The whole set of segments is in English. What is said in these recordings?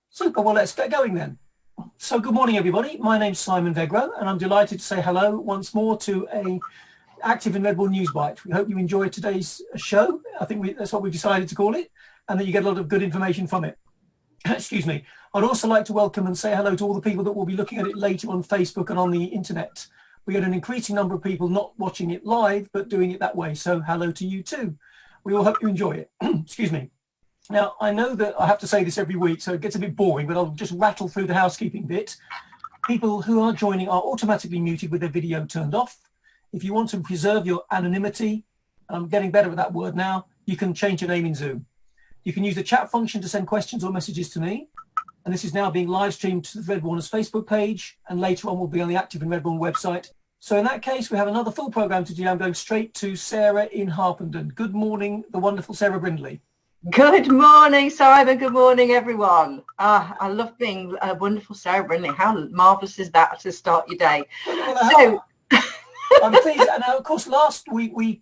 Super, well, let's get going then. So good morning, everybody. My name's Symon Vegro, and I'm delighted to say hello once more to a active in Redbourn Newsbite. We hope you enjoyed today's show. I think that's what we've decided to call it, and that you get a lot of good information from it. Excuse me. I'd also like to welcome and say hello to all the people that will be looking at it later on Facebook and on the internet. We get an increasing number of people not watching it live, but doing it that way. So hello to you too. We all hope you enjoy it. Excuse me. Now, I know that I have to say this every week, so it gets a bit boring, but I'll just rattle through the housekeeping bit. People who are joining are automatically muted with their video turned off. If you want to preserve your anonymity, I'm getting better at that word now, you can change your name in Zoom. You can use the chat function to send questions or messages to me. And this is now being live streamed to the Redbourners Facebook page, and later on will be on the Active in Redbourn website. So in that case, we have another full program to do. I'm going straight to Sarah in Harpenden. Good morning, the wonderful Sarah Brindley. Good morning, Simon. Good morning, everyone. I love being a wonderful Sarah Brindley. How marvellous is that to start your day? Well, I'm pleased. And of course, last week we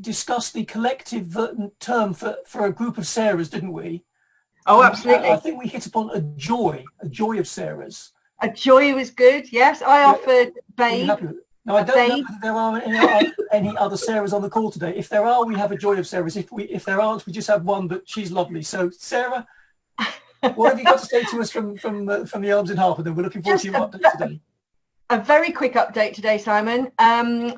discussed the collective term for a group of Sarahs, didn't we? Oh, absolutely. I think we hit upon a joy of Sarahs. A joy was good, yes. I offered Babe. Now, I don't know whether there are any other Sarahs on the call today. If there are, we have a joy of Sarahs. If there aren't, we just have one, but she's lovely. So, Sarah, what have you got to say to us from the Elms in Harpenden? We're looking forward to your update today. A very quick update today, Simon.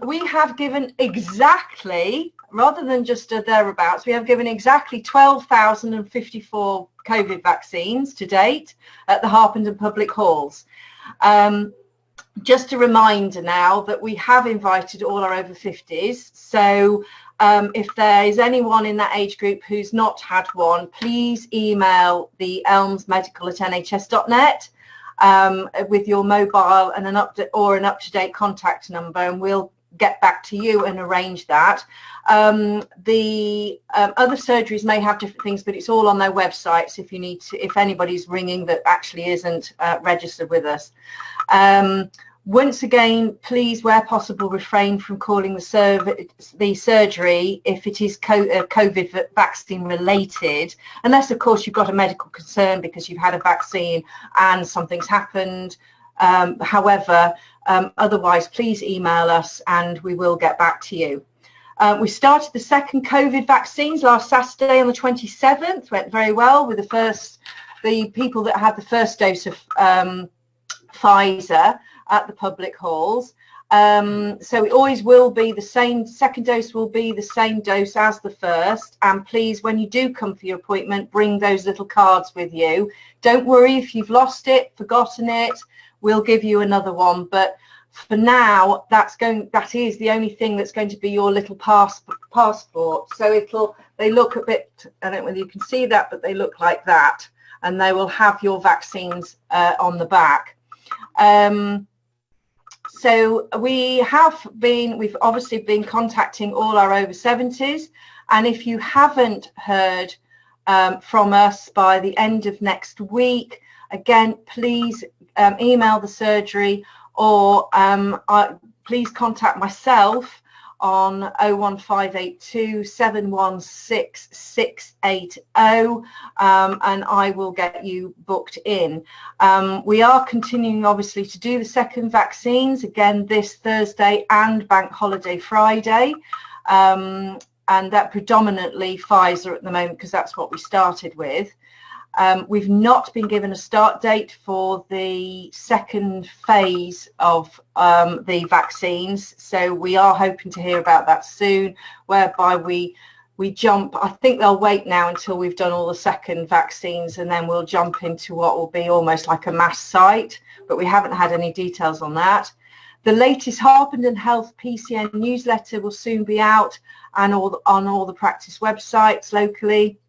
We have given exactly, rather than just a thereabouts, we have given exactly 12,054 COVID vaccines to date at the Harpenden Public Halls. Just a reminder now that we have invited all our over 50s. So if there is anyone in that age group who's not had one, please email the elmsmedical@nhs.net with your mobile and an up-to-date contact number, and we'll get back to you and arrange that. The other surgeries may have different things, but it's all on their websites if anybody's ringing that actually isn't registered with us. Once again, please, where possible, refrain from calling the surgery if it is COVID vaccine related, unless, of course, you've got a medical concern because you've had a vaccine and something's happened. However, otherwise, please email us and we will get back to you. We started the second COVID vaccines last Saturday on the 27th. Went very well with the people that had the first dose of Pfizer at the public halls. So it always will be the same. Second dose will be the same dose as the first. And please, when you do come for your appointment, bring those little cards with you. Don't worry if you've lost it, forgotten it. We'll give you another one. But for now, that is the only thing that's going to be your little passport. So they look a bit, I don't know whether you can see that, but they look like that. And they will have your vaccines on the back. So we've obviously been contacting all our over 70s, and if you haven't heard from us by the end of next week, again, please email the surgery or please contact myself on 01582 716 680 and I will get you booked in. We are continuing obviously to do the second vaccines again this Thursday and Bank Holiday Friday, and that predominantly Pfizer at the moment because that's what we started with. We've not been given a start date for the second phase of the vaccines, so we are hoping to hear about that soon, whereby we jump. I think they'll wait now until we've done all the second vaccines, and then we'll jump into what will be almost like a mass site, but we haven't had any details on that. The latest Harpenden Health PCN newsletter will soon be out and on all the practice websites locally.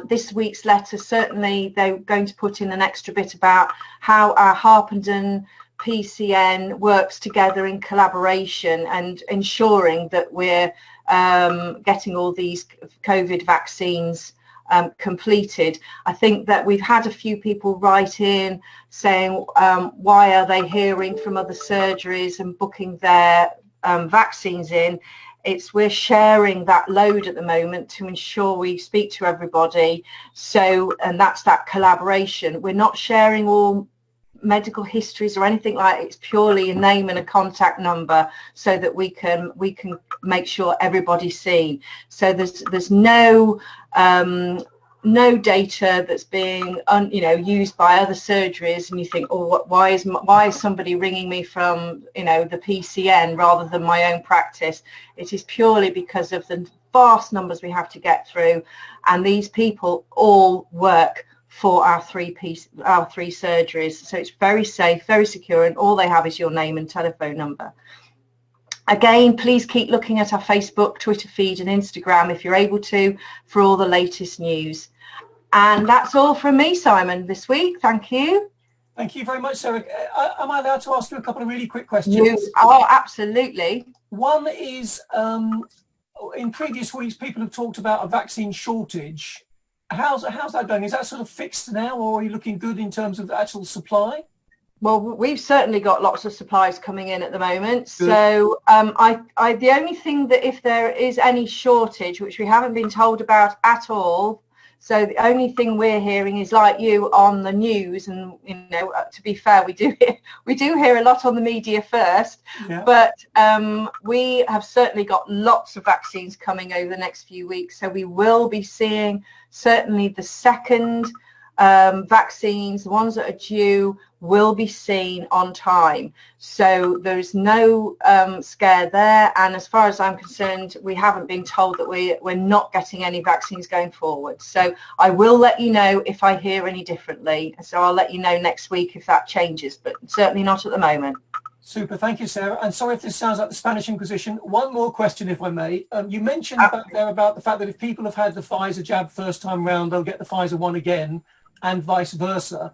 This week's letter, certainly they're going to put in an extra bit about how our Harpenden PCN works together in collaboration and ensuring that we're getting all these COVID vaccines completed. I think that we've had a few people write in saying why are they hearing from other surgeries and booking their vaccines in. we're sharing that load at the moment to ensure we speak to everybody. So, and that's that collaboration. We're not sharing all medical histories or anything like that. It's purely a name and a contact number so that we can make sure everybody's seen. So there's no data that's being used by other surgeries, and you think, oh, why is somebody ringing me from the PCN rather than my own practice? It is purely because of the vast numbers we have to get through, and these people all work for our three surgeries. So it's very safe, very secure, and all they have is your name and telephone number. Again, please keep looking at our Facebook, Twitter feed and Instagram if you're able to, for all the latest news. And that's all from me, Simon, this week. Thank you. Thank you very much, Sarah. Am I allowed to ask you a couple of really quick questions? You are, absolutely. One is, in previous weeks, people have talked about a vaccine shortage. How's that going? Is that sort of fixed now, or are you looking good in terms of the actual supply? Well, we've certainly got lots of supplies coming in at the moment. Good. So the only thing that if there is any shortage, which we haven't been told about at all, so the only thing we're hearing is like you on the news, and to be fair, we do hear a lot on the media first. Yeah. But we have certainly got lots of vaccines coming over the next few weeks, so we will be seeing certainly the second vaccines, the ones that are due, will be seen on time. So there's no scare there, and as far as I'm concerned, we haven't been told that we're not getting any vaccines going forward. So I will let you know if I hear any differently, so I'll let you know next week if that changes, but certainly not at the moment. Super, thank you, Sarah. And sorry if this sounds like the Spanish Inquisition. One more question, if I may. You mentioned about the fact that if people have had the Pfizer jab first time round, they'll get the Pfizer one again, and vice versa.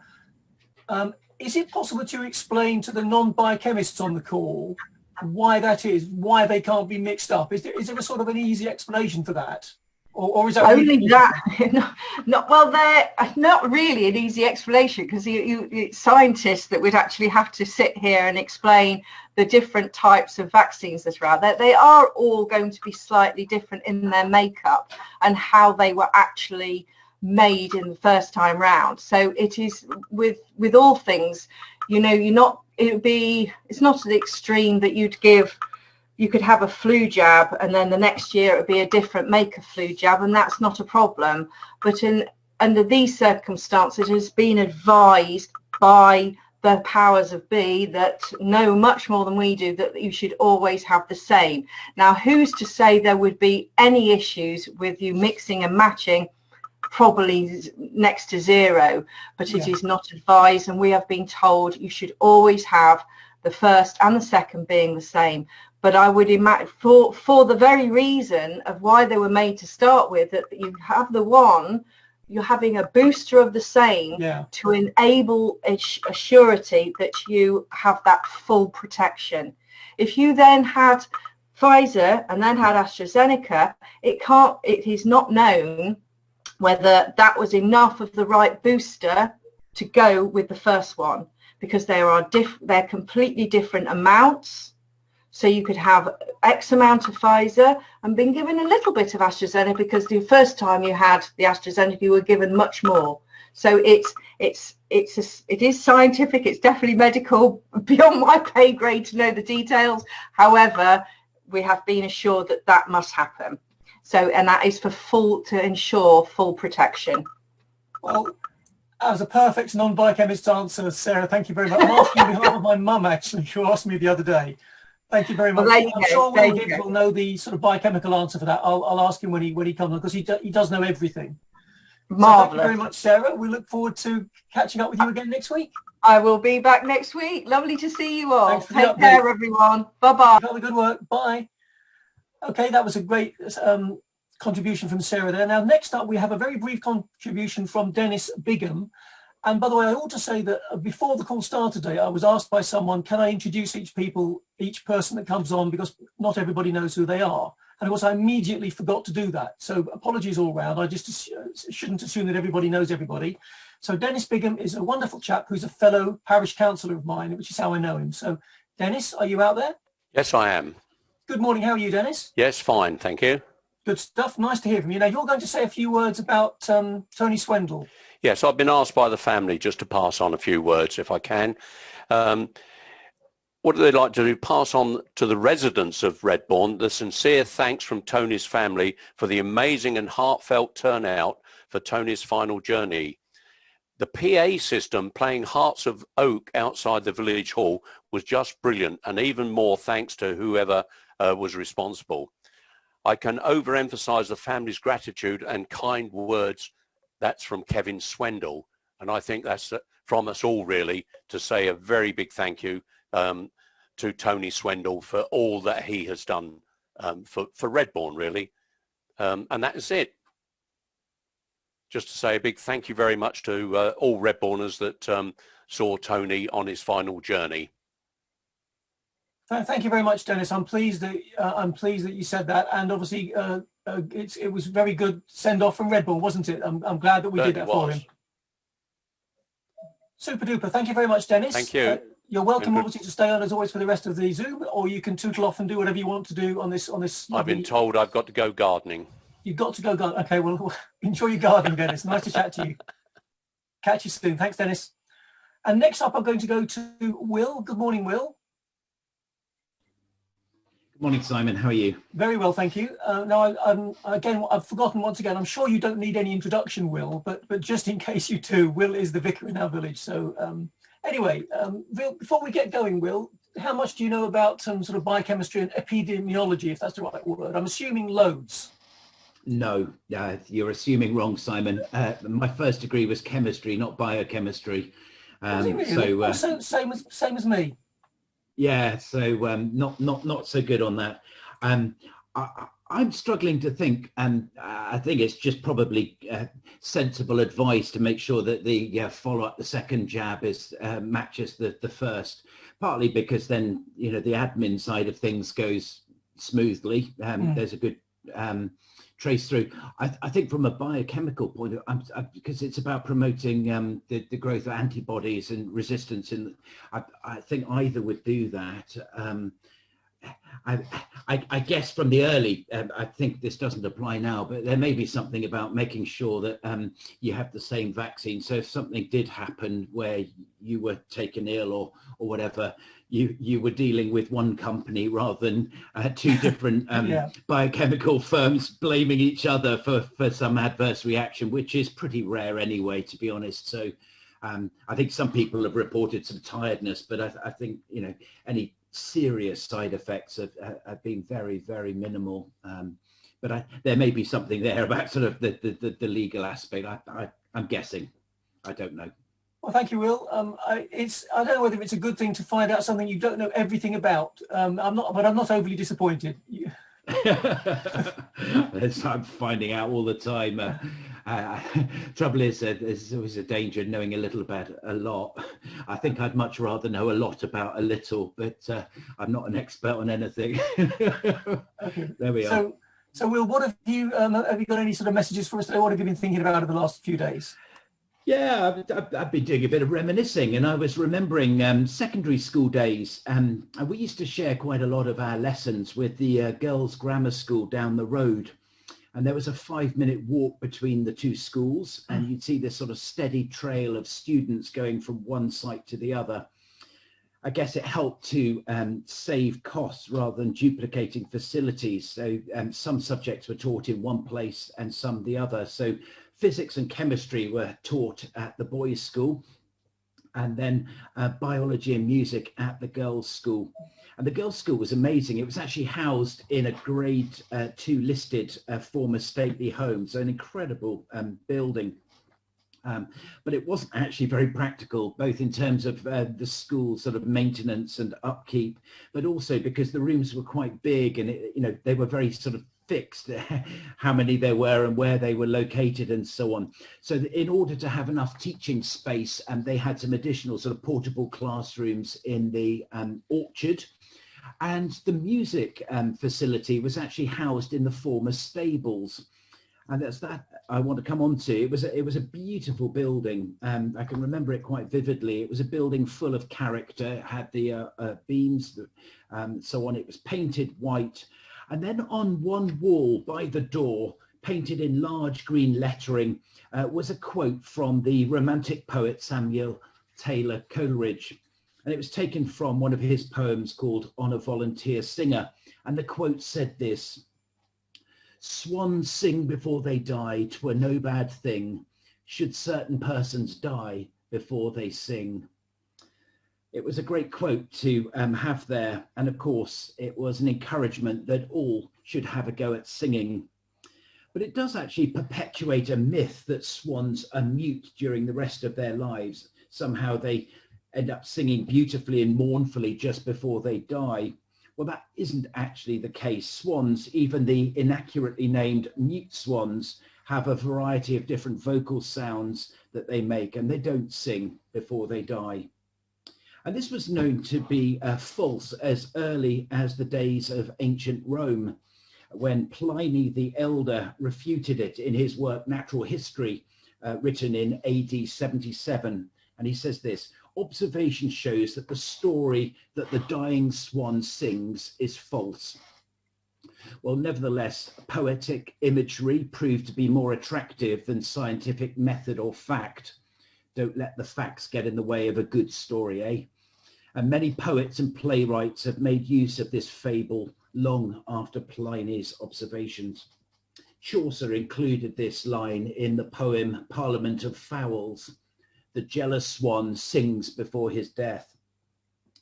Is it possible to explain to the non-biochemists on the call why that is, why they can't be mixed up? Is there a sort of an easy explanation for that? Or is that only really that? Well, they're not really an easy explanation, because it's scientists that would actually have to sit here and explain the different types of vaccines that are out there. They are all going to be slightly different in their makeup and how they were actually made in the first time round. So it is with all things, it's not at the extreme that you could have a flu jab and then the next year it would be a different make of flu jab, and that's not a problem. But under these circumstances, it has been advised by the powers of be that know much more than we do that you should always have the same. Now, who's to say there would be any issues with you mixing and matching? Probably next to zero, but it is not advised, and we have been told you should always have the first and the second being the same. But I would imagine for the very reason of why they were made to start with, that you have the one, you're having a booster of the same to enable a surety that you have that full protection. If you then had Pfizer and then had AstraZeneca, it is not known whether that was enough of the right booster to go with the first one, because they're completely different amounts. So you could have X amount of Pfizer and been given a little bit of AstraZeneca, because the first time you had the AstraZeneca you were given much more. So it is scientific, it's definitely medical, beyond my pay grade to know the details. However, we have been assured that must happen. So, and that is to ensure full protection. Well, that was a perfect non-biochemist answer, Sarah. Thank you very much. I'm asking on behalf of my mum, actually, who asked me the other day. Thank you very much. Well, I'm sure Will Gibbs will know the sort of biochemical answer for that. I'll ask him when he comes on, because he does know everything. Marvelous. So thank you very much, Sarah. We look forward to catching up with you again next week. I will be back next week. Lovely to see you all. Thanks for Take care, everyone. Bye-bye. Have a good work. Bye. Okay, that was a great contribution from Sarah there. Now, next up, we have a very brief contribution from Dennis Bigem. And by the way, I ought to say that before the call started today, I was asked by someone, can I introduce each person that comes on, because not everybody knows who they are. And of course, I immediately forgot to do that. So apologies all round. I just shouldn't assume that everybody knows everybody. So Dennis Bigem is a wonderful chap who's a fellow parish councillor of mine, which is how I know him. So Dennis, are you out there? Yes, I am. Good morning. How are you, Dennis? Yes, fine, thank you. Good stuff. Nice to hear from you. Now, you're going to say a few words about Tony Swendell. Yes, I've been asked by the family just to pass on a few words if I can. What do they like to do? Pass on to the residents of Redbourn the sincere thanks from Tony's family for the amazing and heartfelt turnout for Tony's final journey. The PA system playing Hearts of Oak outside the village hall was just brilliant, and even more thanks to whoever was responsible. I can overemphasize the family's gratitude and kind words. That's from Kevin Swendell, and I think that's from us all really to say a very big thank you to Tony Swendell for all that he has done for Redbourn really, and that is it. Just to say a big thank you very much to all Redbourners that saw Tony on his final journey. Thank you very much, Dennis. I'm pleased that you said that, and obviously it was very good send off from Redbull, wasn't it? I'm glad that we did that for him. Super duper. Thank you very much, Dennis. Thank you. You're welcome, obviously, to stay on as always for the rest of the Zoom, or you can tootle off and do whatever you want to do on this. I've been told I've got to go gardening. You've got to go gardening. Okay, well, enjoy your gardening, Dennis. Nice to chat to you. Catch you soon. Thanks, Dennis. And next up, I'm going to go to Will. Good morning, Will. Good morning, Simon. How are you? Very well, thank you. Now, I've forgotten once again. I'm sure you don't need any introduction, Will, but just in case you do, Will is the vicar in our village. So anyway, Will, before we get going, Will, how much do you know about sort of biochemistry and epidemiology, if that's the right word? I'm assuming loads. No, you're assuming wrong, Simon. My first degree was chemistry, not biochemistry. Really? So same as me. Yeah, so not so good on that. I'm struggling to think, and I think it's just probably sensible advice to make sure that the follow-up, the second jab is matches the first. Partly because then the admin side of things goes smoothly. There's a good trace through. I think from a biochemical point of view, because it's about promoting the growth of antibodies and resistance, I think either would do that. I guess from the early, I think this doesn't apply now, but there may be something about making sure that you have the same vaccine. So if something did happen where you were taken ill or whatever, you were dealing with one company rather than two different biochemical firms blaming each other for some adverse reaction, which is pretty rare anyway, to be honest. So I think some people have reported some tiredness, but I think any serious side effects have been very, very minimal. But there may be something there about sort of the legal aspect. I'm guessing. I don't know. Well, thank you, Will. I don't know whether it's a good thing to find out something you don't know everything about. I'm not overly disappointed. I'm finding out all the time. Trouble is, there's always a danger in knowing a little about a lot. I think I'd much rather know a lot about a little, but I'm not an expert on anything. Okay. There we are. So Will, what have you got any sort of messages for us today? What have you been thinking about over the last few days? Yeah, I've been doing a bit of reminiscing, and I was remembering secondary school days. And we used to share quite a lot of our lessons with the girls' grammar school down the road. And there was a 5-minute walk between the two schools, and you'd see this sort of steady trail of students going from one site to the other. I guess it helped to save costs rather than duplicating facilities. So some subjects were taught in one place and some the other. So physics and chemistry were taught at the boys' school, and then biology and music at the girls' school. And the girls' school was amazing. It was actually housed in a grade 2 listed former stately home, so an incredible building. But it wasn't actually very practical, both in terms of the school sort of maintenance and upkeep, but also because the rooms were quite big, and they were very sort of fixed how many there were and where they were located and so on. So in order to have enough teaching space, they had some additional sort of portable classrooms in the orchard, and the music facility was actually housed in the former stables. And that's that I want to come on to. It was a beautiful building. I can remember it quite vividly. It was a building full of character. It had the beams, so on. It was painted white. And then on one wall by the door, painted in large green lettering, was a quote from the Romantic poet Samuel Taylor Coleridge. And it was taken from one of his poems called On a Volunteer Singer. And the quote said this: "Swans sing before they die, 'twere no bad thing, should certain persons die before they sing." It was a great quote to have there. And of course, it was an encouragement that all should have a go at singing. But it does actually perpetuate a myth that swans are mute during the rest of their lives. Somehow they end up singing beautifully and mournfully just before they die. Well, that isn't actually the case. Swans, even the inaccurately named mute swans, have a variety of different vocal sounds that they make, and they don't sing before they die. And this was known to be false as early as the days of ancient Rome, when Pliny the Elder refuted it in his work Natural History, written in AD 77. And he says this: "Observation shows that the story that the dying swan sings is false." Well, nevertheless, poetic imagery proved to be more attractive than scientific method or fact. Don't let the facts get in the way of a good story, eh? And many poets and playwrights have made use of this fable long after Pliny's observations. Chaucer included this line in the poem Parliament of Fowls: "The jealous swan sings before his death."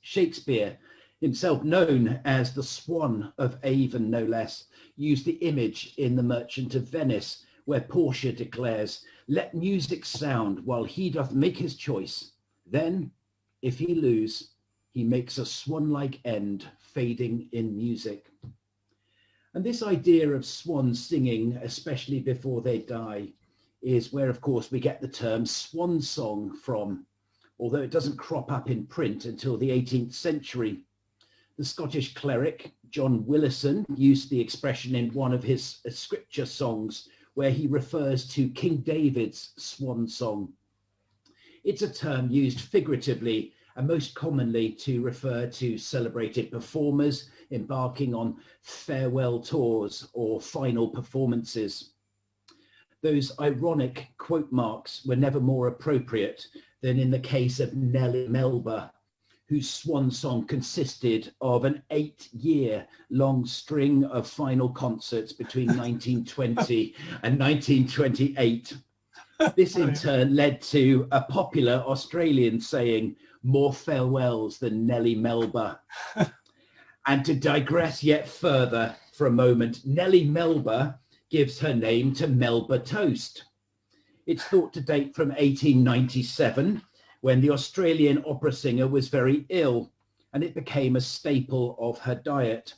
Shakespeare, himself known as the Swan of Avon no less, used the image in The Merchant of Venice, where Portia declares, "Let music sound while he doth make his choice. Then, if he lose, he makes a swan-like end, fading in music." And this idea of swans singing, especially before they die, is where, of course, we get the term swan song from, although it doesn't crop up in print until the 18th century. The Scottish cleric John Willison used the expression in one of his scripture songs, where he refers to King David's swan song. It's a term used figuratively and most commonly to refer to celebrated performers embarking on farewell tours or final performances. Those ironic quote marks were never more appropriate than in the case of Nellie Melba, whose swan song consisted of an 8-year-long string of final concerts between 1920 and 1928. This in turn led to a popular Australian saying, "More farewells than Nellie Melba." And to digress yet further for a moment, Nellie Melba gives her name to Melba toast. It's thought to date from 1897, when the Australian opera singer was very ill, and it became a staple of her diet.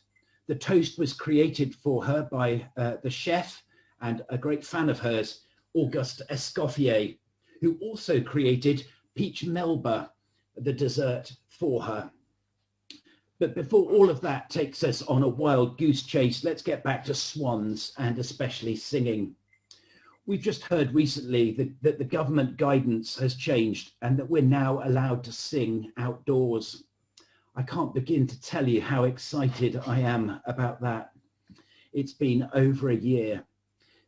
The toast was created for her by the chef and a great fan of hers, Auguste Escoffier, who also created Peach Melba, the dessert, for her. But before all of that takes us on a wild goose chase, let's get back to swans and especially singing. We've just heard recently that the government guidance has changed and that we're now allowed to sing outdoors. I can't begin to tell you how excited I am about that. It's been over a year.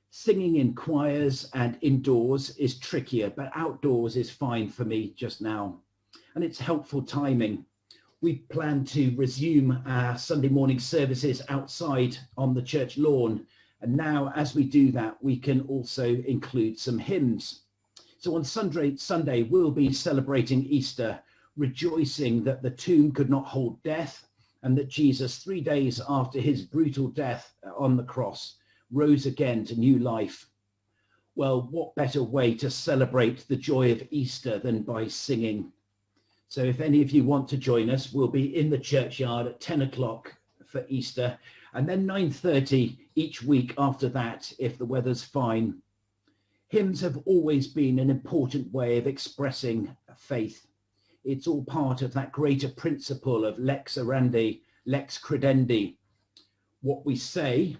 Singing in choirs and indoors is trickier, but outdoors is fine for me just now. And it's helpful timing. We plan to resume our Sunday morning services outside on the church lawn. And now, as we do that, we can also include some hymns. So on Sunday, we'll be celebrating Easter, rejoicing that the tomb could not hold death and that Jesus, 3 days after his brutal death on the cross, rose again to new life. Well, what better way to celebrate the joy of Easter than by singing? So if any of you want to join us, we'll be in the churchyard at 10 o'clock for Easter, and then 9:30 each week after that, if the weather's fine. Hymns have always been an important way of expressing faith. It's all part of that greater principle of lex orandi, lex credendi. What we say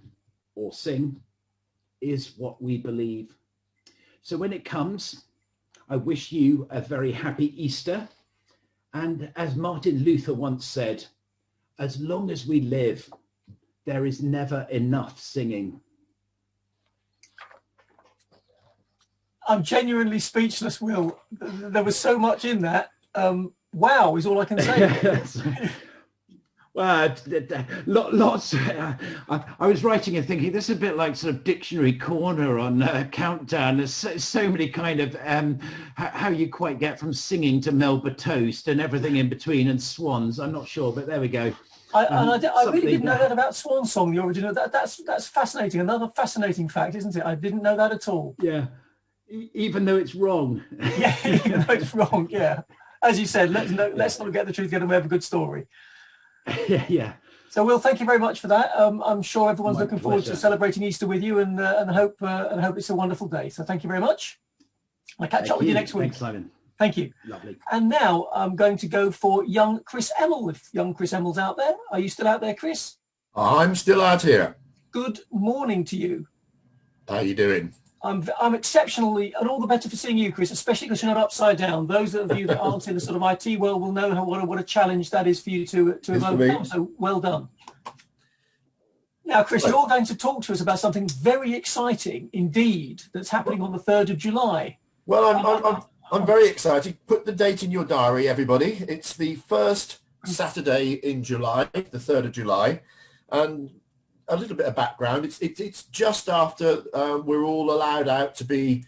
or sing is what we believe. So when it comes, I wish you a very happy Easter. And as Martin Luther once said, as long as we live, there is never enough singing. I'm genuinely speechless, Will. There was so much in that. Wow is all I can say. Well, lots. I was writing and thinking this is a bit like sort of dictionary corner on Countdown. There's so many kind of how you quite get from singing to Melba toast and everything in between and swans. I'm not sure, but there we go. I really didn't know that about Swan Song, the original. That's fascinating. Another fascinating fact, isn't it? I didn't know that at all. Yeah, even though it's wrong. Yeah, even though it's wrong. Yeah, as you said, let's not get the truth together. We have a good story. Yeah. So, Will, thank you very much for that. I'm sure everyone's My looking forward to celebrating Easter with you, and hope it's a wonderful day. So, thank you very much. I'll catch up with you next week. Thanks, Simon. Thank you. Lovely. And now I'm going to go for young Chris Emmel. If young Chris Emmel's out there, are you still out there, Chris? I'm still out here. Good morning to you. How you doing? I'm exceptionally, and all the better for seeing you, Chris, especially because you're not upside down. Those of you that aren't in the sort of IT world will know what a challenge that is for you to overcome. So well done. Now, Chris, you're going to talk to us about something very exciting indeed that's happening on the 3rd of July. Well, I'm very excited. Put the date in your diary, everybody. It's the first Saturday in July, the 3rd of July, and a little bit of background. It's just after we're all allowed out to be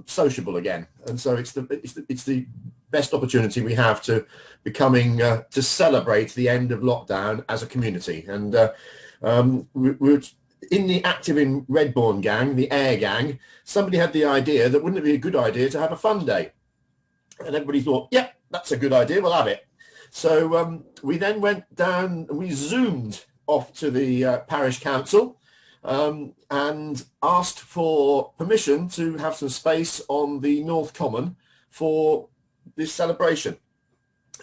sociable again, and so it's the best opportunity we have to becoming to celebrate the end of lockdown as a community. And we're in the Active in Redbourn gang, the Air gang. Somebody had the idea that wouldn't it be a good idea to have a fun day, and everybody thought, yeah, that's a good idea. We'll have it. So we then went down and we zoomed off to the parish council and asked for permission to have some space on the North Common for this celebration.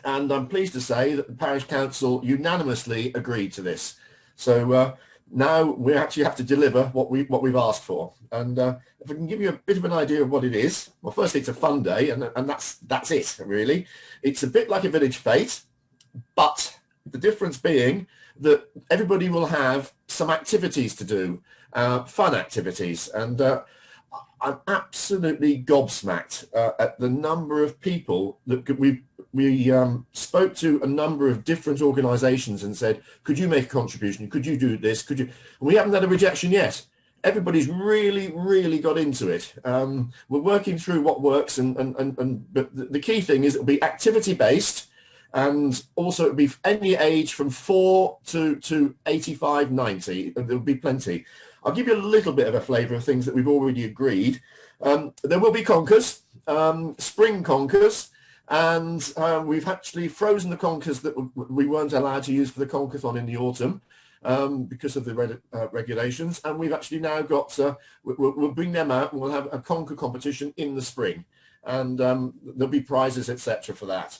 And I'm pleased to say that the parish council unanimously agreed to this. So now we actually have to deliver what we've asked for. And if I can give you a bit of an idea of what it is, well, firstly, it's a fun day, and that's it, really. It's a bit like a village fete, but the difference being that everybody will have some activities to do, fun activities. And I'm absolutely gobsmacked at the number of people that we spoke to a number of different organisations and said, could you make a contribution? Could you do this? Could you? And we haven't had a rejection yet. Everybody's really got into it. We're working through what works, but the key thing is it'll be activity based. And also it would be any age from 4 to 85, 90. There'll be plenty. I'll give you a little bit of a flavour of things that we've already agreed. There will be conkers, spring conkers, and we've actually frozen the conkers that we weren't allowed to use for the conkathon in the autumn because of the regulations. And we've actually now got, we'll bring them out and we'll have a conker competition in the spring. And there'll be prizes, etc. for that.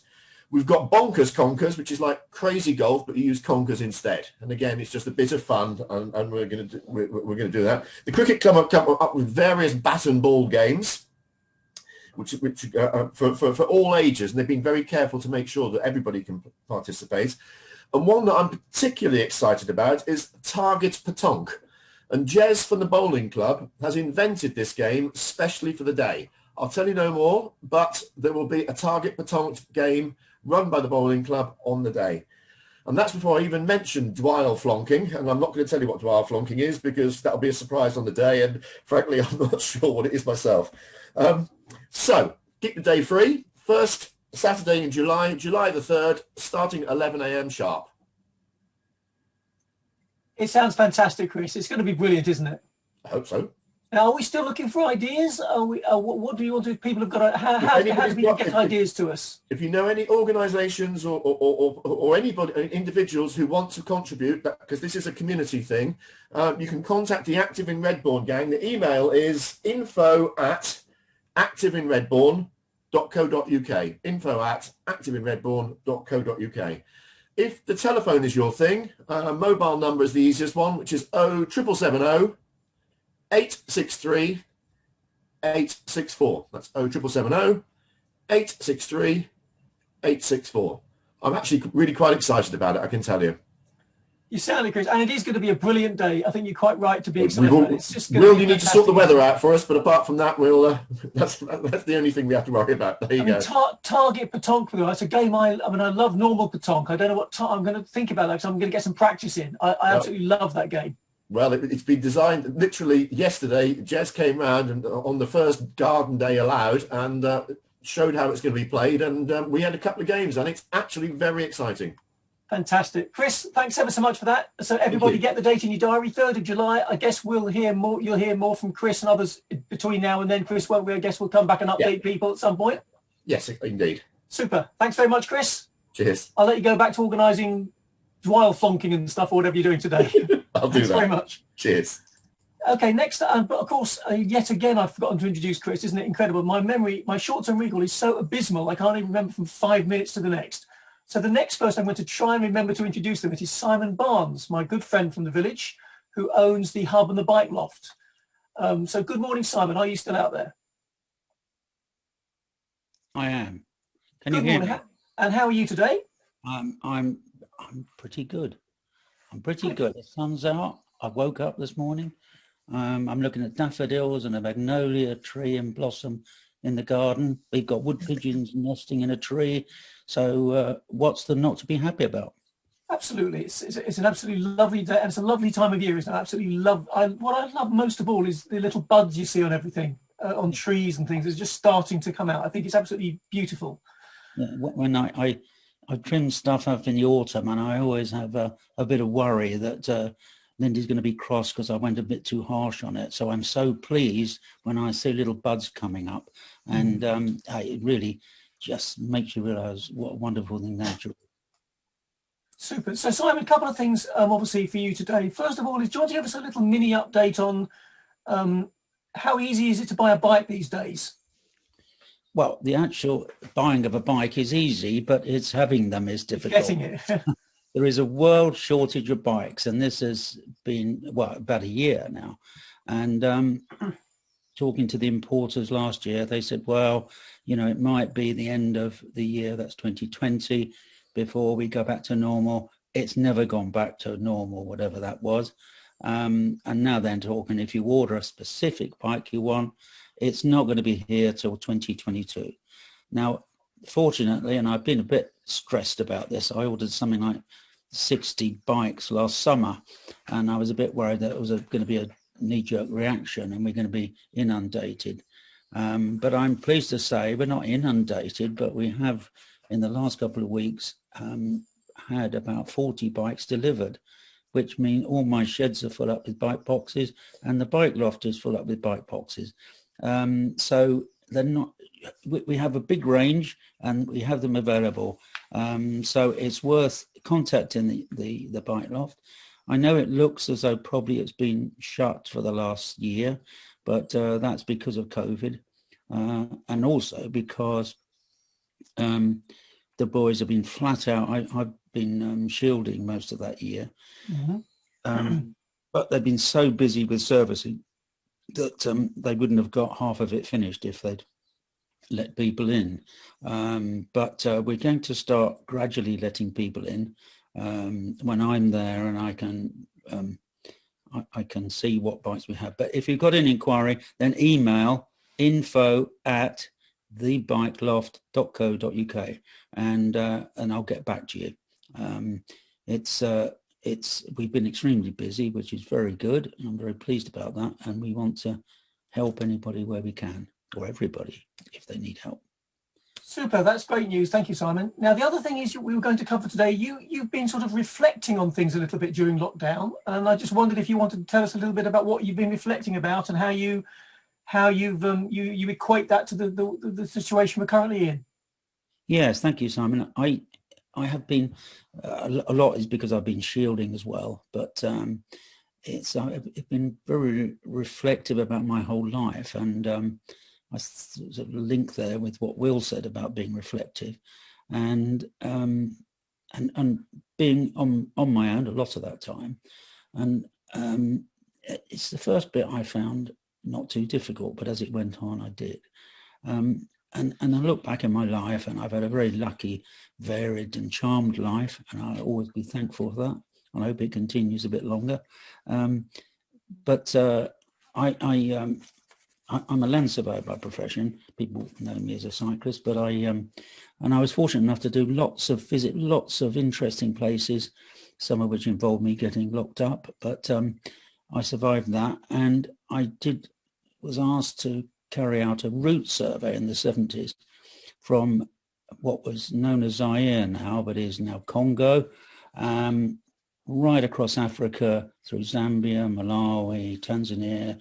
We've got bonkers conkers, which is like crazy golf, but you use conkers instead. And again, it's just a bit of fun, and we're going to do that. The cricket club have come up with various bat and ball games, which for all ages, and they've been very careful to make sure that everybody can participate. And one that I'm particularly excited about is Target Petanque. And Jez from the bowling club has invented this game specially for the day. I'll tell you no more, but there will be a Target Petanque game run by the bowling club on the day. And that's before I even mentioned Dwyle flonking, and I'm not going to tell you what Dwyle flonking is because that'll be a surprise on the day, and frankly, I'm not sure what it is myself. So, keep the day free. First Saturday in July, July the 3rd, starting at 11 a.m. sharp. It sounds fantastic, Chris. It's going to be brilliant, isn't it? I hope so. Now, are we still looking for ideas? Are we? What do you want to? People have got. How do people get ideas to us? If you know any organisations or anybody, individuals who want to contribute, because this is a community thing, you can contact the Active in Redbourn gang. The email is info@activeinredbourn.co.uk. info@activeinredbourn.co.uk. If the telephone is your thing, mobile number is the easiest one, which is 07770 863 864. That's 0770 863 864. I'm actually really quite excited about it, I can tell you. You sound it, Chris, and it is going to be a brilliant day. I think you're quite right to be excited. It's just Will, you need to sort the weather out for us, but apart from that, we'll. That's the only thing we have to worry about. There you go. Target petanque, that's a game. I mean, I love normal petanque. I don't know what I'm going to think about that, because I'm going to get some practice in. I absolutely love that game. Well, it's been designed literally yesterday. Jess came round and on the first garden day allowed and showed how it's going to be played, and we had a couple of games, and it's actually very exciting. Fantastic. Chris, thanks ever so much for that. So everybody get the date in your diary, 3rd of July. I guess we'll hear more. You'll hear more from Chris and others between now and then. Chris, won't we? I guess we'll come back and update people at some point. Yes, indeed. Super. Thanks very much, Chris. Cheers. I'll let you go back to organising while flonking and stuff, or whatever you're doing today. I'll do that. Thanks very much. Cheers. Okay, next, but of course, yet again, I've forgotten to introduce Chris. Isn't it incredible? My memory, my short-term recall is so abysmal, I can't even remember from 5 minutes to the next. So the next person I'm going to try and remember to introduce them, it is Symon Barnes, my good friend from the village, who owns the Hub and the Bike Loft. So good morning, Symon. Are you still out there? I am. Can Good you hear morning. me? And how are you today? I'm pretty good. I'm pretty good. The sun's out. I woke up this morning. I'm looking at daffodils and a magnolia tree in blossom in the garden. We've got wood pigeons nesting in a tree. So what's there not to be happy about? Absolutely. It's an absolutely lovely day, and it's a lovely time of year. It's an absolutely what I love most of all is the little buds you see on everything, on trees and things. It's just starting to come out. I think it's absolutely beautiful. Yeah, when I trim stuff up in the autumn, and I always have a bit of worry that Lindy's going to be cross because I went a bit too harsh on it. So I'm so pleased when I see little buds coming up, and it really just makes you realise what a wonderful thing nature is. Super. So Symon, a couple of things obviously for you today. First of all, do you want to give us a little mini update on how easy is it to buy a bike these days? Well, the actual buying of a bike is easy, but it's having them is difficult. Getting it. There is a world shortage of bikes, and this has been, well, about a year now. And talking to the importers last year, they said, well, you know, it might be the end of the year, that's 2020, before we go back to normal. It's never gone back to normal, whatever that was. And now they're talking, if you order a specific bike you want, it's not going to be here till 2022. Now, fortunately, and I've been a bit stressed about this, I ordered something like 60 bikes last summer, and I was a bit worried that it was going to be a knee-jerk reaction and we're going to be inundated. But I'm pleased to say we're not inundated, but we have, in the last couple of weeks, had about 40 bikes delivered, which means all my sheds are full up with bike boxes and the bike loft is full up with bike boxes. So they're not, we have a big range and we have them available. So it's worth contacting the bike loft. I know it looks as though probably it's been shut for the last year, but that's because of COVID, and also because the boys have been flat out. I've been shielding most of that year, but they've been so busy with servicing that they wouldn't have got half of it finished if they'd let people in. But we're going to start gradually letting people in when I'm there, and I can see what bikes we have. But if you've got an inquiry, then email info@thebikeloft.co.uk, and I'll get back to you. We've been extremely busy, which is very good. I'm very pleased about that, and we want to help anybody where we can, or everybody if they need help. Super, that's great news. Thank you, Symon. Now, the other thing is we were going to cover today, you've been sort of reflecting on things a little bit during lockdown, and I just wondered if you wanted to tell us a little bit about what you've been reflecting about and how you equate that to the situation we're currently in. Yes, thank you, Symon. I have been, a lot is because I've been shielding as well, but I've been very reflective about my whole life, and I sort of link there with what Will said about being reflective, and being on my own a lot of that time, and it's the first bit I found not too difficult, but as it went on, I did. And I look back in my life, and I've had a very lucky, varied and charmed life, and I'll always be thankful for that. I hope it continues a bit longer. But I'm a land surveyor by profession. People know me as a cyclist, but I was fortunate enough to visit lots of interesting places, some of which involved me getting locked up, but I survived that. And I was asked to carry out a route survey in the 70s from what was known as Zaire now, but is now Congo, right across Africa through Zambia, Malawi, Tanzania,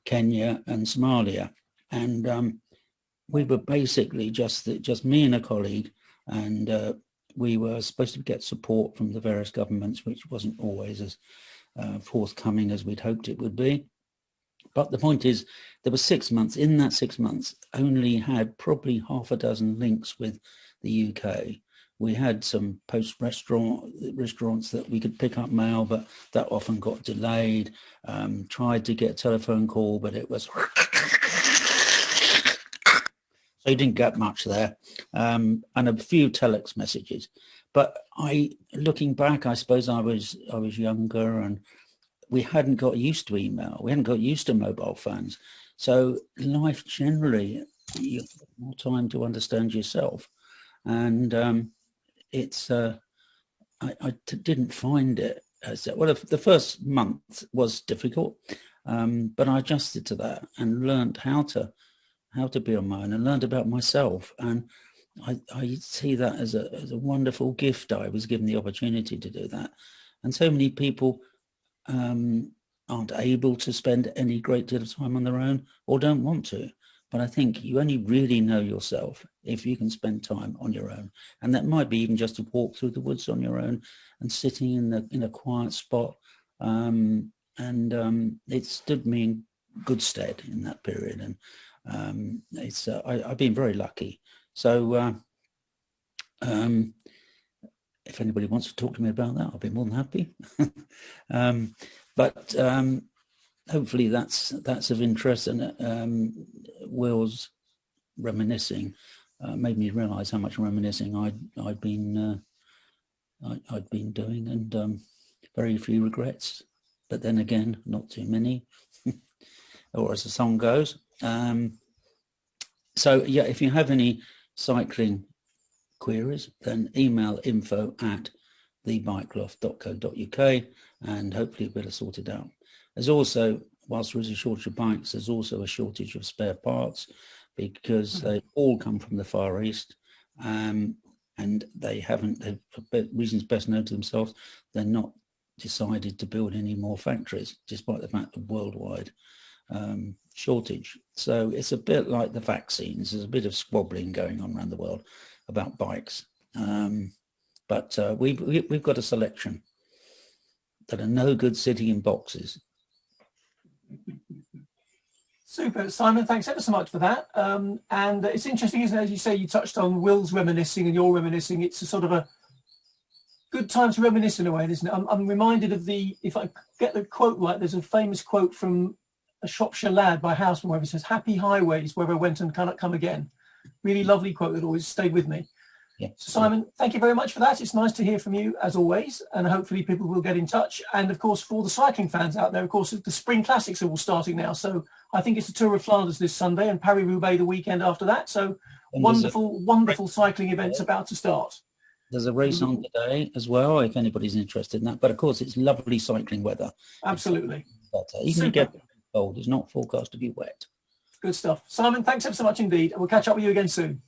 Kenya and Somalia. And we were basically just me and a colleague, and we were supposed to get support from the various governments, which wasn't always as forthcoming as we'd hoped it would be. But the point is, there were 6 months. In that 6 months, only had probably half a dozen links with the UK. We had some post restaurants that we could pick up mail, but that often got delayed. Tried to get a telephone call, but it was so you didn't get much there, and a few telex messages. But looking back, I suppose I was younger, and we hadn't got used to email. We hadn't got used to mobile phones. So life generally, you have more time to understand yourself. And I didn't find it as well. The first month was difficult, but I adjusted to that and learned how to be on my own, and learned about myself. And I see that as a wonderful gift. I was given the opportunity to do that, and so many people aren't able to spend any great deal of time on their own, or don't want to. But I think you only really know yourself if you can spend time on your own. And that might be even just to walk through the woods on your own and sitting in a quiet spot. It stood me in good stead in that period. And I've been very lucky. So if anybody wants to talk to me about that, I'll be more than happy. But hopefully that's of interest. And Will's reminiscing made me realise how much reminiscing I'd been doing, and very few regrets. But then again, not too many, or as the song goes. So yeah, if you have any cycling queries, then email info@thebikeloft.co.uk, and hopefully we'll sort it out. There's also, whilst there is a shortage of bikes, there's also a shortage of spare parts, because they all come from the Far East, and they've, for reasons best known to themselves, they're not decided to build any more factories, despite the fact of worldwide shortage. So it's a bit like the vaccines. There's a bit of squabbling going on around the world about bikes, but we've got a selection that are no good sitting in boxes. Super, Simon, thanks ever so much for that. And it's interesting, isn't it? As you say, you touched on Will's reminiscing and you're reminiscing. It's a sort of a good time to reminisce in a way, isn't it? I'm reminded of if I get the quote right, there's a famous quote from a Shropshire lad by Houseman where he says, "Happy highways where I went and cannot come again." Really lovely quote that always stayed with me. Yeah. So Simon, thank you very much for that. It's nice to hear from you as always, and hopefully people will get in touch. And of course, for all the cycling fans out there, of course, the Spring Classics are all starting now. So I think it's the Tour of Flanders this Sunday and Paris-Roubaix the weekend after that. So wonderful cycling events about to start. There's a race on today as well, if anybody's interested in that. But of course, it's lovely cycling weather. Absolutely. Even if it gets cold, it's not forecast to be wet. Good stuff. Simon, thanks ever so much indeed. And we'll catch up with you again soon.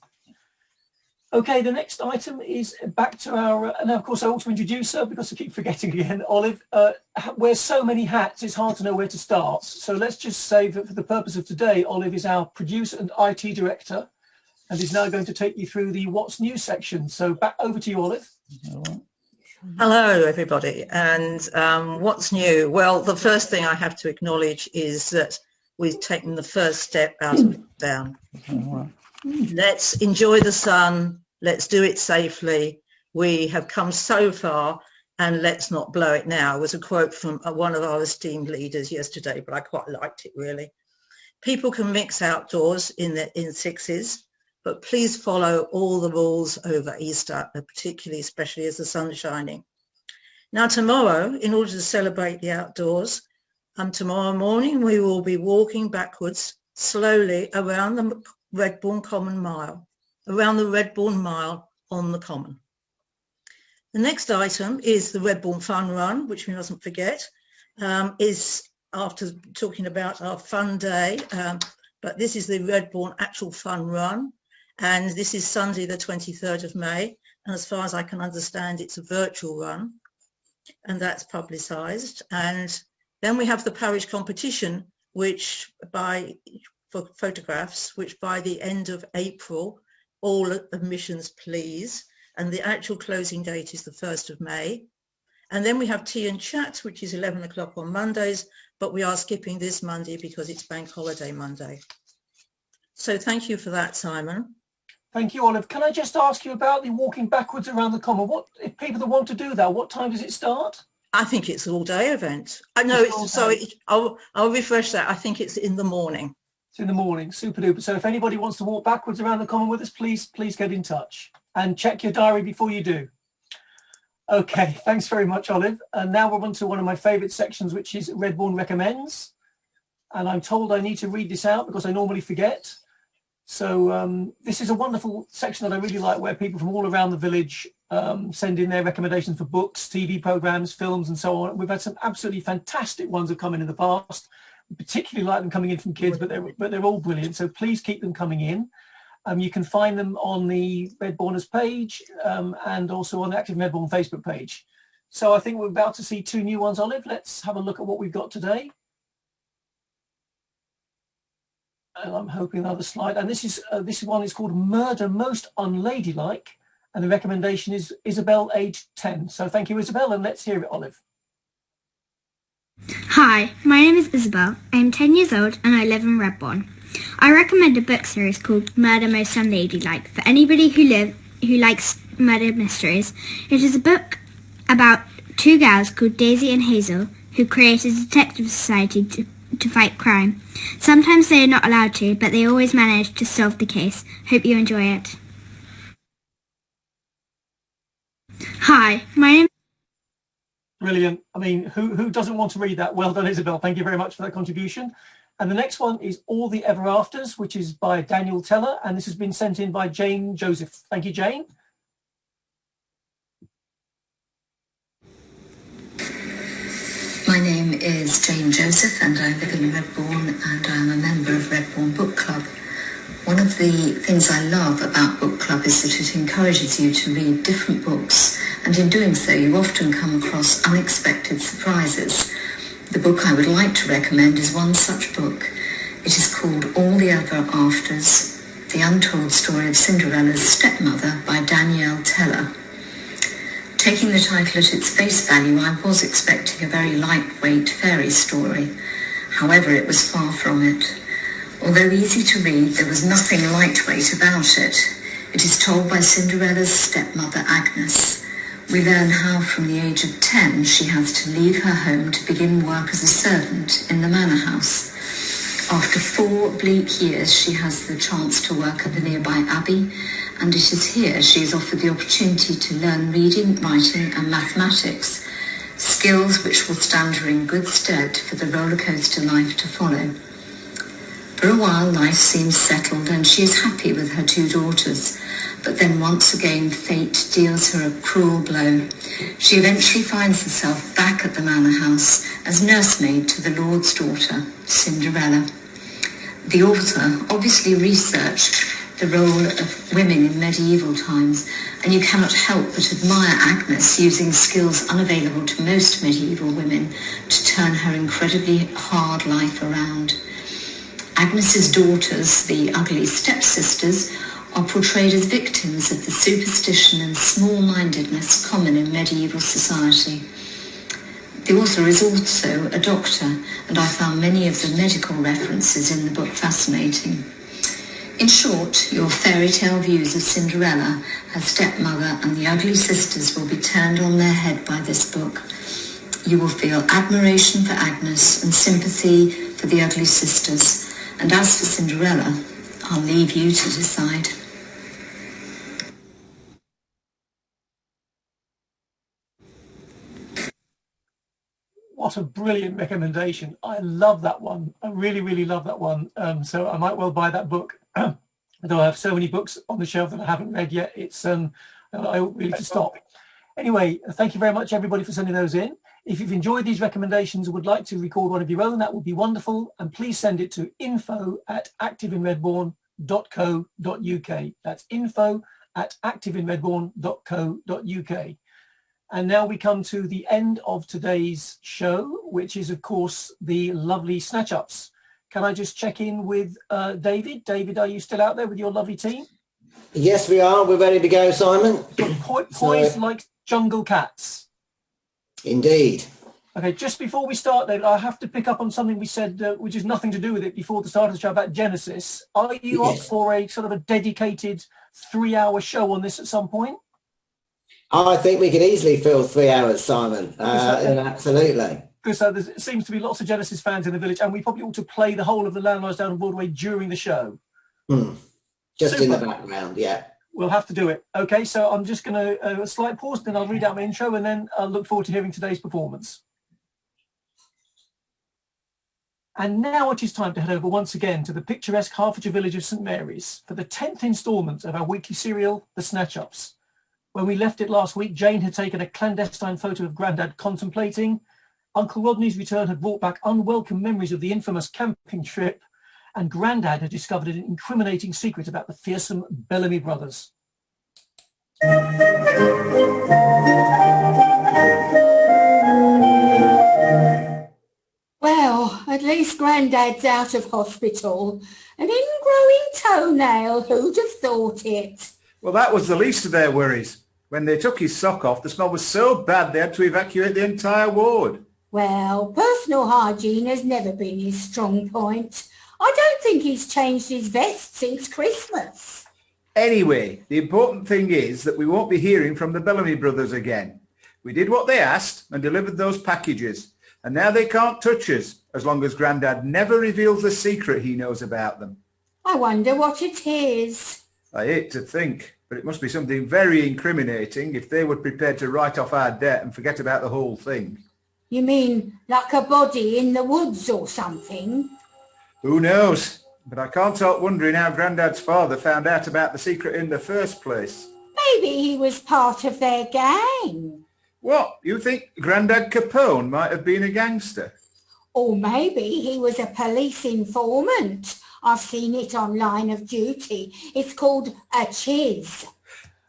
Okay, the next item is back to our, and of course I ought to introduce her because I keep forgetting again, Olive. Wears so many hats, it's hard to know where to start. So let's just say that for the purpose of today, Olive is our producer and IT director, and is now going to take you through the What's New section. So back over to you, Olive. Hello, everybody. And what's new? Well, the first thing I have to acknowledge is that we've taken the first step out of lockdown. Let's enjoy the sun. Let's do it safely. We have come so far and let's not blow it now was a quote from one of our esteemed leaders yesterday, but I quite liked it really. People can mix outdoors in sixes, but please follow all the rules over Easter, particularly, especially as the sun's shining. Now tomorrow, in order to celebrate the outdoors, tomorrow morning we will be walking backwards slowly around the Redbourn Common Mile, around the Redbourn Mile on the Common. The next item is the Redbourn Fun Run, which we mustn't forget, is after talking about our fun day, but this is the Redbourn actual fun run, and this is Sunday the 23rd of May, and as far as I can understand it's a virtual run, and that's publicised. And then we have the parish competition, which for photographs, which by the end of April, all admissions please, and the actual closing date is the 1st of May. And then we have tea and chat, which is 11 o'clock on Mondays, but we are skipping this Monday because it's Bank Holiday Monday. So thank you for that, Simon. Thank you, Olive. Can I just ask you about the walking backwards around the Common? What, if people that want to do that, what time does it start? I think it's an all-day event. I know I'll refresh that. I think it's in the morning. It's in the morning, super duper. So if anybody wants to walk backwards around the Common with us, please get in touch and check your diary before you do. Okay, thanks very much, Olive. And now we're on to one of my favourite sections, which is Redborn Recommends. And I'm told I need to read this out because I normally forget. So this is a wonderful section that I really like, where people from all around the village send in their recommendations for books, TV programmes, films and so on. We've had some absolutely fantastic ones have come in the past. We particularly like them coming in from kids, but they're all brilliant. So please keep them coming in. You can find them on the Redborners page and also on the Active Redbourn Facebook page. So I think we're about to see two new ones, Olive. Let's have a look at what we've got today. And I'm hoping another slide. And this one is called Murder Most Unladylike. And the recommendation is Isabel, age 10. So thank you, Isabel, and let's hear it, Olive. Hi, my name is Isabel. I'm 10 years old and I live in Redbourn. I recommend a book series called Murder Most Unladylike for anybody who likes murder mysteries. It is a book about two girls called Daisy and Hazel who create a detective society to fight crime. Sometimes they are not allowed to, but they always manage to solve the case. Hope you enjoy it. Hi, my name... Brilliant. I mean, who doesn't want to read that? Well done, Isabel. Thank you very much for that contribution. And the next one is All the Ever Afters, which is by Daniel Teller, and this has been sent in by Jane Joseph. Thank you, Jane. My name is Jane Joseph and I live in Redbourn and I'm a member of Redbourn Book Club. One of the things I love about Book Club is that it encourages you to read different books, and in doing so you often come across unexpected surprises. The book I would like to recommend is one such book. It is called All the Ever Afters, The Untold Story of Cinderella's Stepmother by Danielle Teller. Taking the title at its face value, I was expecting a very lightweight fairy story. However, it was far from it. Although easy to read, there was nothing lightweight about it. It is told by Cinderella's stepmother, Agnes. We learn how from the age of 10 she has to leave her home to begin work as a servant in the manor house. After 4 bleak years, she has the chance to work at the nearby abbey, and it is here she is offered the opportunity to learn reading, writing and mathematics, skills which will stand her in good stead for the roller coaster life to follow. For a while life seems settled and she is happy with her 2 daughters, but then once again fate deals her a cruel blow. She eventually finds herself back at the manor house as nursemaid to the Lord's daughter, Cinderella. The author obviously researched the role of women in medieval times, and you cannot help but admire Agnes using skills unavailable to most medieval women to turn her incredibly hard life around. Agnes's daughters, the ugly stepsisters, are portrayed as victims of the superstition and small-mindedness common in medieval society. The author is also a doctor, and I found many of the medical references in the book fascinating. In short, your fairy tale views of Cinderella, her stepmother and the ugly sisters will be turned on their head by this book. You will feel admiration for Agnes and sympathy for the ugly sisters. And as for Cinderella, I'll leave you to decide. What a brilliant recommendation. I love that one. I really, really love that one. So I might well buy that book. Though I have so many books on the shelf that I haven't read yet, it's I ought really to stop. Anyway, thank you very much, everybody, for sending those in. If you've enjoyed these recommendations and would like to record one of your own, that would be wonderful. And please send it to info@activeinredbourne.co.uk. That's info@activeinredbourne.co.uk. And now we come to the end of today's show, which is, of course, the lovely Snatchups. Can I just check in with David? David, are you still out there with your lovely team? Yes, we are. We're ready to go, Simon. Poised like jungle cats. Indeed. Okay, just before we start, David, I have to pick up on something we said, which has nothing to do with it before the start of the show about Genesis. Are you up for a sort of a dedicated 3-hour show on this at some point? I think we could easily fill 3 hours, Simon. Absolutely. Because there seems to be lots of Genesis fans in the village, and we probably ought to play the whole of the Land Lies Down on Broadway during the show. Just Super. In the background, yeah. We'll have to do it. Okay, so I'm just going to a slight pause, then I'll read out my intro, and then I'll look forward to hearing today's performance. And now it is time to head over once again to the picturesque Hertfordshire village of St Mary's for the 10th instalment of our weekly serial, The Snatchups. When we left it last week, Jane had taken a clandestine photo of Grandad contemplating. Uncle Rodney's return had brought back unwelcome memories of the infamous camping trip, and Grandad had discovered an incriminating secret about the fearsome Bellamy brothers. Well, at least Grandad's out of hospital. An ingrowing toenail, who'd have thought it? Well, that was the least of their worries. When they took his sock off, the smell was so bad they had to evacuate the entire ward. Well, personal hygiene has never been his strong point. I don't think he's changed his vest since Christmas. Anyway, the important thing is that we won't be hearing from the Bellamy brothers again. We did what they asked and delivered those packages, and now they can't touch us as long as Grandad never reveals the secret he knows about them. I wonder what it is. I hate to think, but it must be something very incriminating if they were prepared to write off our debt and forget about the whole thing. You mean like a body in the woods or something? Who knows? But I can't help wondering how Grandad's father found out about the secret in the first place. Maybe he was part of their gang. What? You think Grandad Capone might have been a gangster? Or maybe he was a police informant. I've seen it on Line of Duty. It's called a chiz.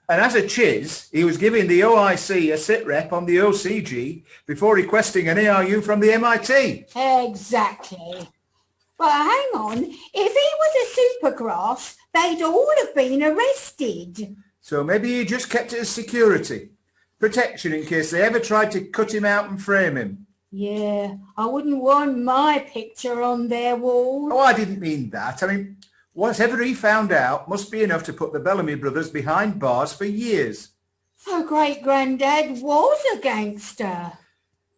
And as a chiz, he was giving the OIC a sit rep on the OCG before requesting an ARU from the MIT. Exactly. But hang on, if he was a supergrass, they'd all have been arrested. So maybe he just kept it as security. Protection in case they ever tried to cut him out and frame him. Yeah, I wouldn't want my picture on their wall. Oh, I didn't mean that. I mean, whatever he found out must be enough to put the Bellamy brothers behind bars for years. So Great-Grandad was a gangster.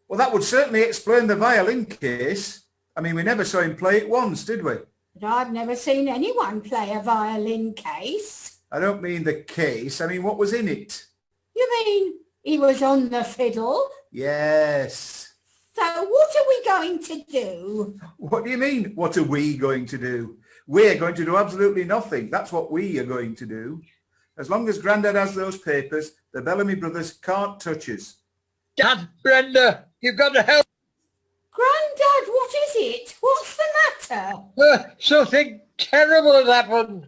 Well, that would certainly explain the violin case. I mean, we never saw him play it once, did we? But I've never seen anyone play a violin case. I don't mean the case. I mean, what was in it? You mean he was on the fiddle? Yes. So what are we going to do? What do you mean, what are we going to do? We're going to do absolutely nothing. That's what we are going to do. As long as Grandad has those papers, the Bellamy brothers can't touch us. Dad, Brenda, you've got to help. Grandad, what is it? What's the matter? Something terrible has happened.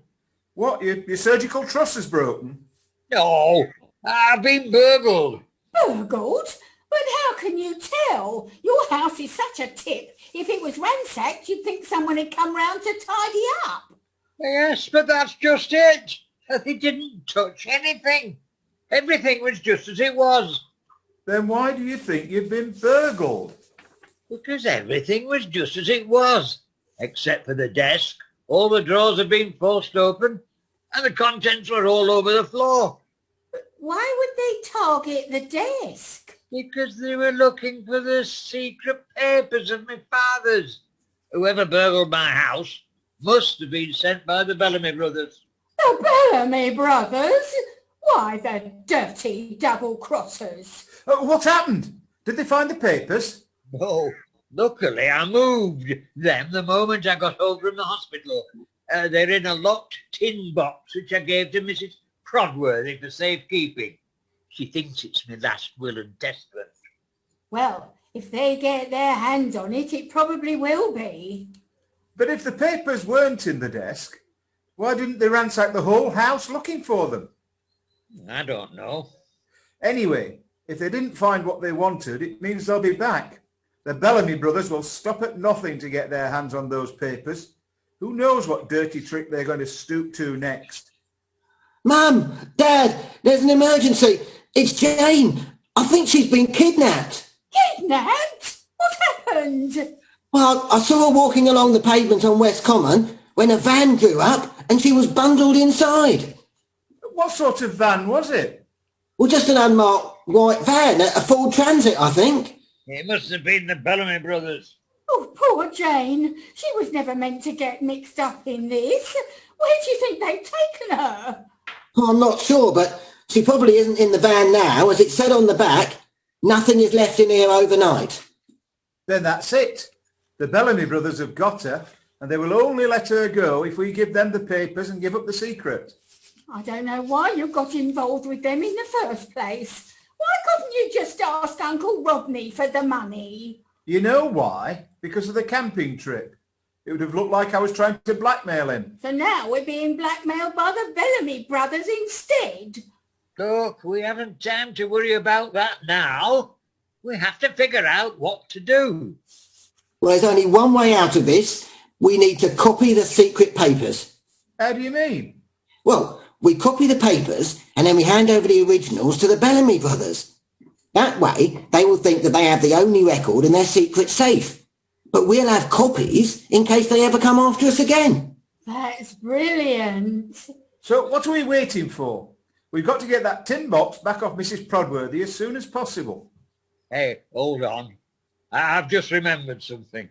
What, your surgical truss is broken? No, I've been burgled. Burgled? But how can you tell? Your house is such a tip. If it was ransacked, you'd think someone had come round to tidy up. Yes, but that's just it. They didn't touch anything. Everything was just as it was. Then why do you think you've been burgled? Because everything was just as it was, except for the desk. All the drawers have been forced open and the contents were all over the floor. Why would they target the desk? Because they were looking for the secret papers of my father's. Whoever burgled my house must have been sent by the Bellamy brothers. The Bellamy brothers? Why, the dirty double-crossers. What happened? Did they find the papers? No, luckily I moved them the moment I got home from the hospital. They're in a locked tin box which I gave to Mrs. Prodworthy for safekeeping. She thinks it's my last will and testament. Well, if they get their hands on it, it probably will be. But if the papers weren't in the desk, why didn't they ransack the whole house looking for them? I don't know. Anyway, if they didn't find what they wanted, it means they'll be back. The Bellamy brothers will stop at nothing to get their hands on those papers. Who knows what dirty trick they're going to stoop to next? Mum, Dad, there's an emergency. It's Jane. I think she's been kidnapped. Kidnapped? What happened? Well, I saw her walking along the pavement on West Common when a van drew up and she was bundled inside. What sort of van was it? Well, just an unmarked white van, a Ford Transit, I think. It must have been the Bellamy brothers. Oh, poor Jane. She was never meant to get mixed up in this. Where do you think they've taken her? Well, I'm not sure, but she probably isn't in the van now. As it said on the back, nothing is left in here overnight. Then that's it. The Bellamy brothers have got her, and they will only let her go if we give them the papers and give up the secret. I don't know why you got involved with them in the first place. Why couldn't you just ask Uncle Rodney for the money? You know why? Because of the camping trip. It would have looked like I was trying to blackmail him. So now we're being blackmailed by the Bellamy brothers instead. Look, we haven't time to worry about that now. We have to figure out what to do. Well, there's only one way out of this. We need to copy the secret papers. How do you mean? Well, we copy the papers and then we hand over the originals to the Bellamy brothers. That way, they will think that they have the only record in their secret safe. But we'll have copies in case they ever come after us again. That's brilliant. So what are we waiting for? We've got to get that tin box back off Mrs. Prodworthy as soon as possible. Hey, hold on. I've just remembered something.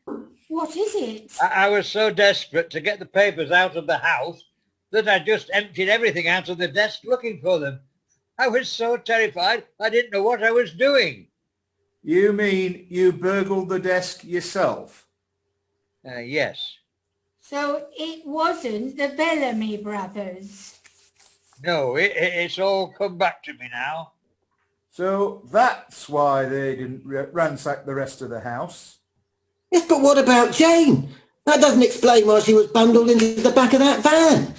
What is it? I was so desperate to get the papers out of the house that I just emptied everything out of the desk looking for them. I was so terrified I didn't know what I was doing. You mean you burgled the desk yourself? Yes. So it wasn't the Bellamy brothers? No, it's all come back to me now. So that's why they didn't ransack the rest of the house? Yes, but what about Jane? That doesn't explain why she was bundled into the back of that van.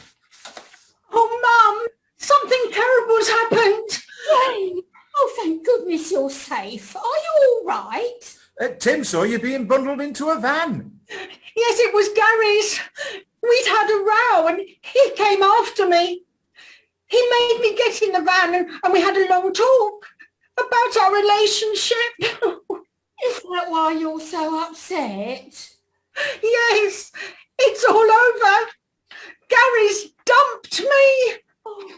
Oh, Mum, something terrible's happened. Jane, oh, thank goodness you're safe. Are you all right? Tim saw you being bundled into a van. Yes, it was Gary's. We'd had a row and he came after me. He made me get in the van and we had a long talk about our relationship. Is that why you're so upset? Yes, it's all over. Gary's dumped me. Oh.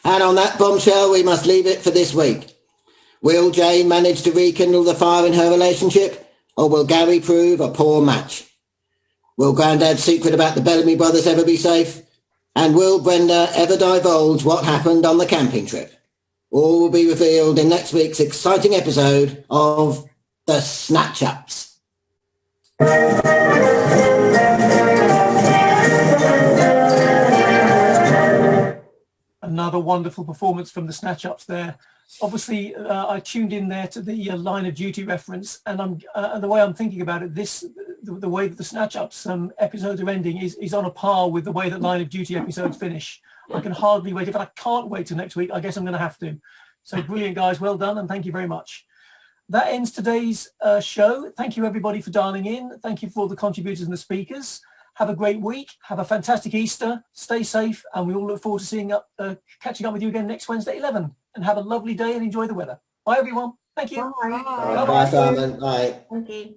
And on that bombshell, we must leave it for this week. Will Jane manage to rekindle the fire in her relationship, or will Gary prove a poor match? Will Grandad's secret about the Bellamy brothers ever be safe? And will Brenda ever divulge what happened on the camping trip? All will be revealed in next week's exciting episode of The Snatchups. Another wonderful performance from the Snatchups there. Obviously, I tuned in there to the Line of Duty reference, and the way I'm thinking about it, the way that the Snatchups episodes are ending is on a par with the way that Line of Duty episodes finish. I can hardly wait. If I can't wait till next week, I guess I'm going to have to. So brilliant, guys. Well done, and thank you very much. That ends today's show. Thank you, everybody, for dialing in. Thank you for all the contributors and the speakers. Have a great week. Have a fantastic Easter. Stay safe, and we all look forward to catching up with you again next Wednesday at 11. And have a lovely day and enjoy the weather. Bye, everyone. Thank you. Bye. Bye, Simon. Bye. Thank you.